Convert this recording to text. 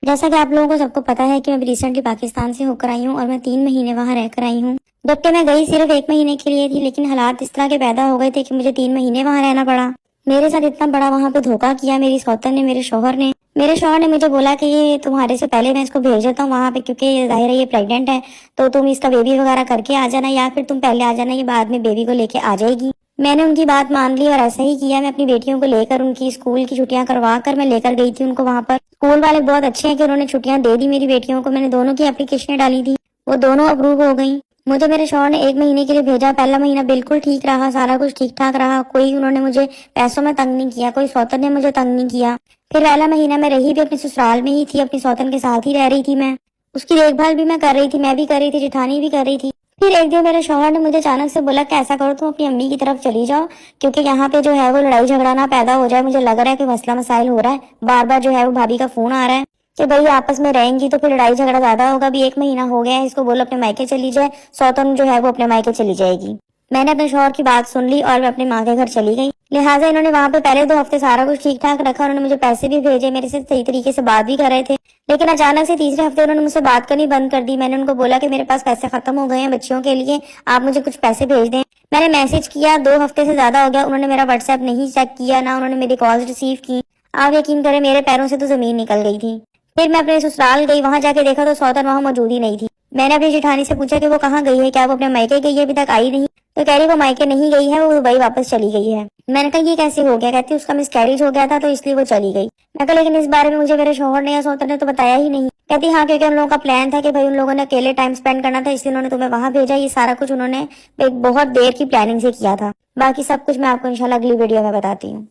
جیسا کہ آپ لوگوں کو سب کو پتا ہے کہ میں ریسنٹلی پاکستان سے ہو کر آئی ہوں اور میں 3 مہینے وہاں رہ کر آئی ہوں، جبکہ میں گئی صرف 1 مہینے کے لیے تھی، لیکن حالات اس طرح کے پیدا ہو گئے تھے کہ مجھے 3 مہینے وہاں رہنا پڑا۔ میرے ساتھ اتنا بڑا وہاں پہ دھوکہ کیا میری سوتن نے، میرے شوہر نے مجھے بولا کہ یہ تمہارے سے پہلے میں اس کو بھیج دیتا ہوں وہاں پہ، کیونکہ ظاہر ہے یہ پریگننٹ ہے تو تم اس کا بیبی وغیرہ کر کے آ جانا، یا پھر تم پہلے آ جانا، یہ بعد میں بیبی کو لے کے آ جائے گی۔ میں نے ان کی بات مان لی اور ایسا ہی کیا۔ میں اپنی بیٹیوں کو لے کر ان کی اسکول کی چھٹیاں کروا کر میں لے کر گئی تھی ان کو وہاں پر۔ اسکول والے بہت اچھے ہیں کہ انہوں نے چھٹیاں دے دی میری بیٹیوں کو۔ میں نے دونوں کی اپلیکیشنیں ڈالی تھی، وہ دونوں اپروو ہو گئیں۔ مجھے میرے شوہر نے 1 مہینے کے لیے بھیجا۔ پہلا مہینہ بالکل ٹھیک رہا، سارا کچھ ٹھیک ٹھاک رہا، کوئی انہوں نے مجھے پیسوں میں تنگ نہیں کیا، کوئی سوتن نے مجھے تنگ نہیں کیا۔ پھر پہلا مہینہ میں رہی بھی اپنے سسرال میں ہی تھی، اپنی سوتن کے ساتھ ہی رہ رہی تھی، میں اس کی دیکھ بھال بھی میں کر رہی تھی، میں بھی کر رہی تھی، جٹھانی بھی کر رہی تھی۔ پھر ایک دن میرے شوہر نے مجھے اچانک سے بولا کہ ایسا کرو تم اپنی امی کی طرف چلی جاؤ، کیونکہ یہاں پہ جو ہے وہ لڑائی جھگڑا نہ پیدا ہو جائے، مجھے لگ رہا ہے کہ مسئلہ مسائل ہو رہا ہے، بار بار جو ہے وہ بھابھی کا فون آ رہا ہے کہ بھائی آپس میں رہیں گی تو پھر لڑائی جھگڑا زیادہ ہوگا۔ بھی 1 مہینہ ہو گیا ہے، اس کو بولو اپنے مائکے چلی جائے، سوتن جو ہے وہ اپنے مائکے چلی جائے گی۔ میں نے اپنے شوہر کی بات سن لی اور میں اپنے ماں کے گھر چلی گئی۔ لہٰذا انہوں نے وہاں پہ پہلے 2 ہفتے سارا کچھ ٹھیک ٹھاک رکھا، انہوں نے مجھے پیسے بھی بھیجے، میرے سے صحیح طریقے سے بات بھی کر رہے تھے، لیکن اچانک سے تیسرے ہفتے انہوں نے مجھ سے بات کرنی بند کر دی۔ میں نے ان کو بولا کہ میرے پاس پیسے ختم ہو گئے ہیں بچیوں کے لیے، آپ مجھے کچھ پیسے بھیج دیں۔ میں نے میسج کیا، 2 ہفتے سے زیادہ ہو گیا، انہوں نے میرا واٹس ایپ نہیں چیک کیا، نہ انہوں نے میری کالز ریسیو کی۔ آپ یقین کریں میرے پیروں سے تو زمین نکل گئی تھی۔ پھر میں اپنے سسرال گئی، وہاں جا کے دیکھا تو سوتن وہاں موجود ہی نہیں تھی۔ میں نے اپنی جٹھانی سے پوچھا کہ وہ کہاں گئی ہے، کیا وہ اپنے مائکے گئی ہے، ابھی تک آئی نہیں؟ تو کہہ رہی وہ مائکے نہیں گئی ہے، وہ دبئی واپس چلی گئی ہے۔ میں نے کہا یہ کیسے ہو گیا؟ کہتی اس کا مس کیریج ہو گیا تھا تو اس لیے وہ چلی گئی۔ میں کہا لیکن اس بارے میں مجھے میرے شوہر نے یا سوتن نے تو بتایا ہی نہیں۔ کہتی ہاں کیونکہ ان لوگوں کا پلان تھا کہ بھائی ان لوگوں نے اکیلے ٹائم سپینڈ کرنا تھا، اس لیے انہوں نے تمہیں وہاں بھیجا۔ یہ سارا کچھ انہوں نے ایک بہت دیر کی پلاننگ سے کیا تھا۔ باقی سب کچھ میں آپ کو انشاءاللہ اگلی ویڈیو میں بتاتی ہوں۔